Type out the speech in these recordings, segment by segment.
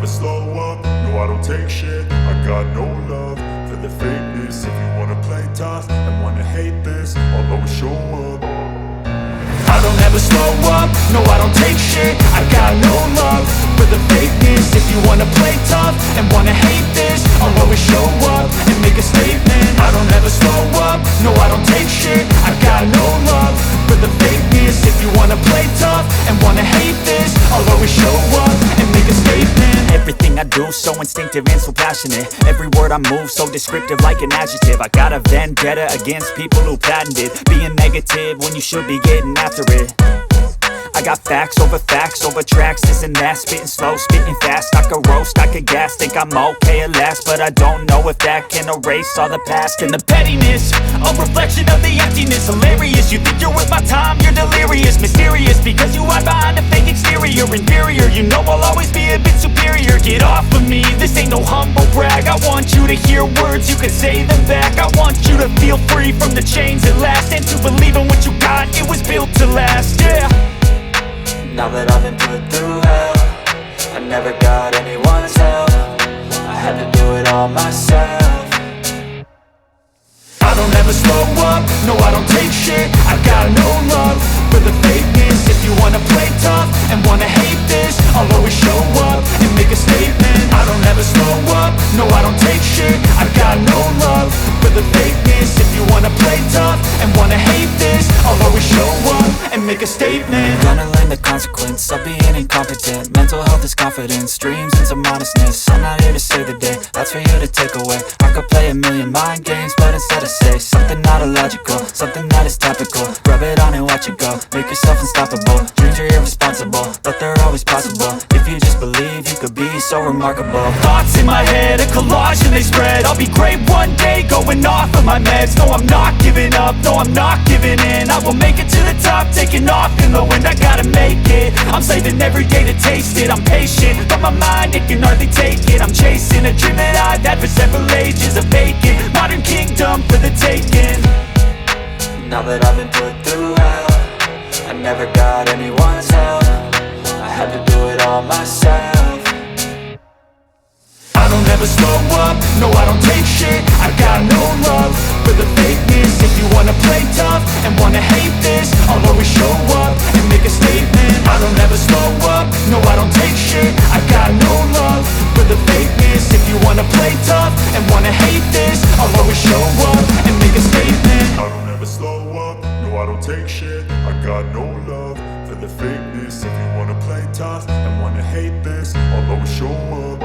slow up, no I don't take shit. I got no love for the fakeness. If you wanna play tough and wanna hate this, I'll always show up. I don't ever slow up, no I don't take shit. I got no love for the fakeness. If you wanna play tough and wanna hate this, I'll always show up and make a statement. I don't ever slow up, no I don't take shit. I got no love for the fakeness. If you wanna play tough and wanna hate this, I'll always show up and make a statement. Everything I do so instinctive and so passionate. Every word I move so descriptive like an adjective. I got a vendetta against people who patented being negative when you should be getting after it. I got facts over tracks, this and that. Spitting slow, spitting fast, I could roast, I could gas. Think I'm okay at last, but I don't know if that can erase all the past. And the pettiness, a reflection of the emptiness. Hilarious, you think you're worth my time, you're delirious. Mysterious, because you hide behind a fake exterior. Inferior, you know I'll always be a bit superior. Get off of me, this ain't no humble brag. I want you to hear words, you can say them back. I want you to feel free from the chains at last, and to believe in what you got, it was built to last, yeah. Now that I've been put through hell, I never got anyone's help. I had to do it all myself. I don't ever slow up, no I don't take shit. I got no love for the fakeness. If you wanna play tough and wanna hate this, I'll always show up and make a statement. I don't ever slow up, no I don't take shit. I got no love for the fakeness. If you wanna play tough and wanna hate this, I'll always show up and make a statement. Gonna learn the consequence of being incompetent. Mental health is confidence, dreams and some honestness. I'm not here to save the day, that's for you to take away. I could play a million mind games, but instead I say something not illogical, something that is topical. Rub it on and watch it go, make yourself unstoppable. Dreams are irresponsible, but they're always possible. If you just believe, you could be so remarkable. Thoughts in my head, a collage and they spread. I'll be great one day, going off of my meds. No, I'm not giving up, no, I'm not giving in. I will make it to the top, taking off in the wind. I gotta make it, I'm saving every day to taste it. I'm patient, but my mind, it can hardly take it. I'm chasing a dream that I've had for several ages. A vacant, modern kingdom for the taking. Now that I've been put through hell, I never got anyone's help. I had to do it all myself. I don't ever slow up, no I don't take shit. I got no love for the fakeness. If you wanna play tough and wanna hate this, I'll always show up and make a statement. I don't ever slow up, no I don't take shit. I got no love for the fakeness. If you wanna play tough and wanna hate this, I'll always show up and make a statement. I don't ever slow up, no I don't take shit. I got no love for the fakeness. If you wanna play tough and wanna hate this, I'll always show up.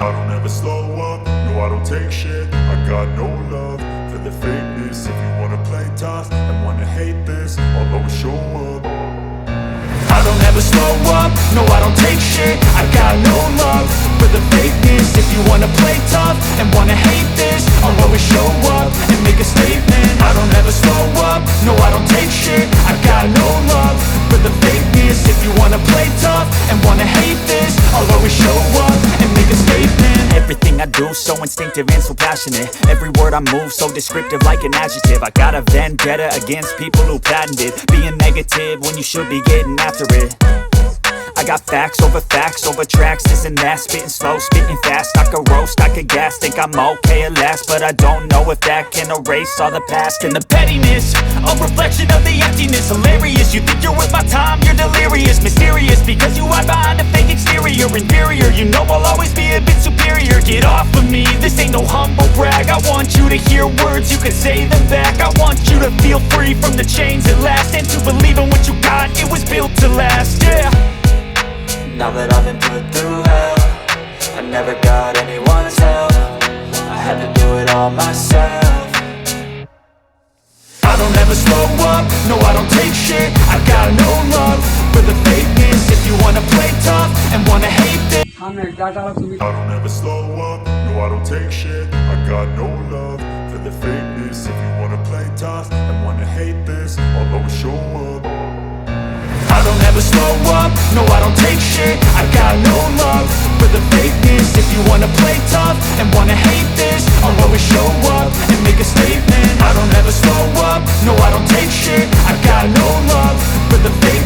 I don't ever slow up, no I don't take shit. I got no love for the fakeness. If you wanna play tough and wanna hate this, I'll always show up. I don't ever slow up, no I don't take shit. I got no love for the fakeness. If you wanna play tough and wanna hate this, I'll always show up and make a statement. I don't ever slow up, no I don't take shit. I got no love for the fakeness. If you wanna play tough and wanna hate this, I'll always show up and make a statement. Everything I do so instinctive and so passionate. Every word I move so descriptive like an adjective. I got a vendetta against people who patented being negative when you should be getting after it. I got facts over tracks, this and that. Spitting slow, spitting fast, I could roast, I could gas. Think I'm okay at last, but I don't know if that can erase all the past. And the pettiness, a reflection of the emptiness. Hilarious, you think you're worth my time, you're delirious. Mysterious, because you hide behind a fake exterior. Inferior, you know I'll always be a bit superior. Get off of me, this ain't no humble brag. I want you to hear words, you can say them back. I want you to feel free from the chains at last, and to believe in what you got, it was built to last, yeah. Now that I've been put through hell, I never got anyone's help. I had to do it all myself. I don't ever slow up, no I don't take shit. I got no love for the fakeness. If you wanna play tough and wanna hate this, I don't ever slow up, no I don't take shit. I got no love for the fakeness. If you wanna play tough and wanna hate this, I'll always show up. I don't ever slow up, no I don't take shit. I got no love for the fakeness. If you wanna play tough and wanna hate this, I'll always show up and make a statement. I don't ever slow up, no I don't take shit. I got no love for the fakeness.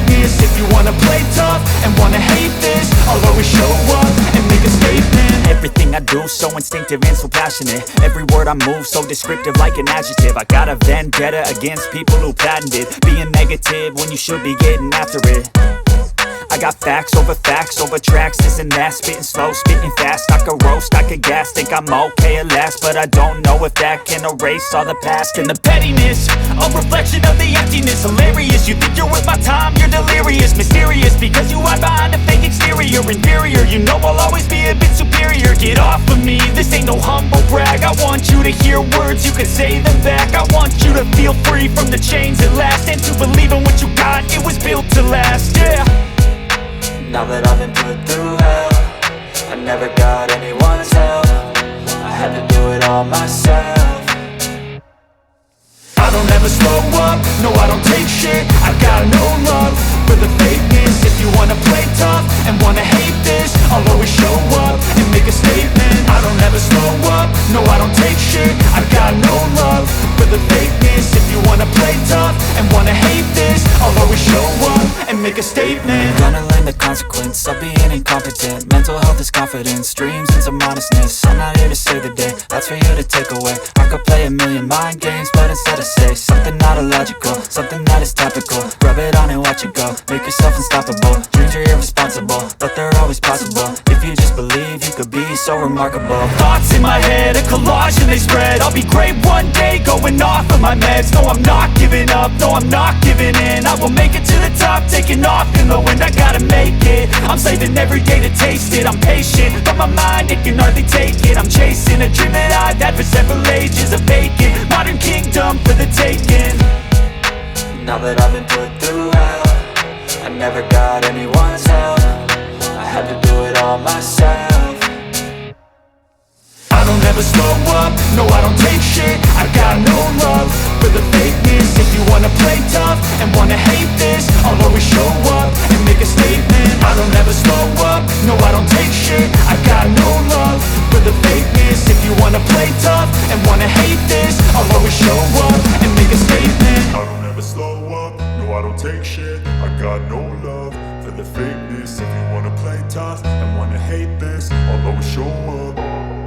do, so instinctive and so passionate. Every word I move, so descriptive like an adjective. I got a vendetta against people who patented being negative when you should be getting after it. I got facts over tracks, this and that. Spitting slow, spitting fast, I could roast, I could gas. Think I'm okay at last, but I don't know if that can erase all the past. And the pettiness, a reflection of the emptiness. Hilarious, you think you're worth my time, you're delirious. Mysterious, because you hide behind a fake exterior. Inferior, you know I'll always be a bit superior. Get off of me, this ain't no humble brag. I want you to hear words, you can say them back. I want you to feel free from the chains at last, and to believe in what you got, it was built to last, yeah. Now that I've been put through hell, I never got anyone's help. I had to do it all myself. I don't ever slow up, no I don't take shit. I got no love for the fakeness. If you wanna play tough and wanna hate this, I'll always show up and make a statement. I don't ever slow up, no I don't take shit. I got no love for the fakeness. If you wanna play tough and wanna hate this, I'll always show up and make a statement. Gonna learn the consequence of being incompetent. Mental health is confidence, dreams and some honestness. I'm not here to save the day, that's for you to take away. I could play a million mind games, but instead I say something not illogical, something that is topical. Rub it on and watch it go, make yourself unstoppable. Dreams are irresponsible, but they're always possible. If you just believe, you could be so remarkable. Thoughts in my head, a collage and they spread. I'll be great one day, going off of my meds. No, I'm not giving up, no, I'm not giving in. I will make it to the top, taking off in the wind. I gotta make it, I'm saving every day to taste it. I'm patient, but my mind, it can hardly take it. I'm chasing a dream that I've had for several ages. A vacant, modern kingdom for the taking. Now that I've been put through hell, I never got anyone's help. I had to do it all myself. I don't ever slow up, no I don't take shit. I got no love for the fakeness. If you wanna play tough and wanna hate this, I'll always show up and make a statement. I don't ever slow up, no I don't take shit. I got no love for the fakeness. If you wanna play tough and wanna hate this, I'll always show up and make a statement. I don't ever slow up, no I don't take shit. I got no love for the fakeness. If you wanna play tough and wanna hate this, I'll always show up.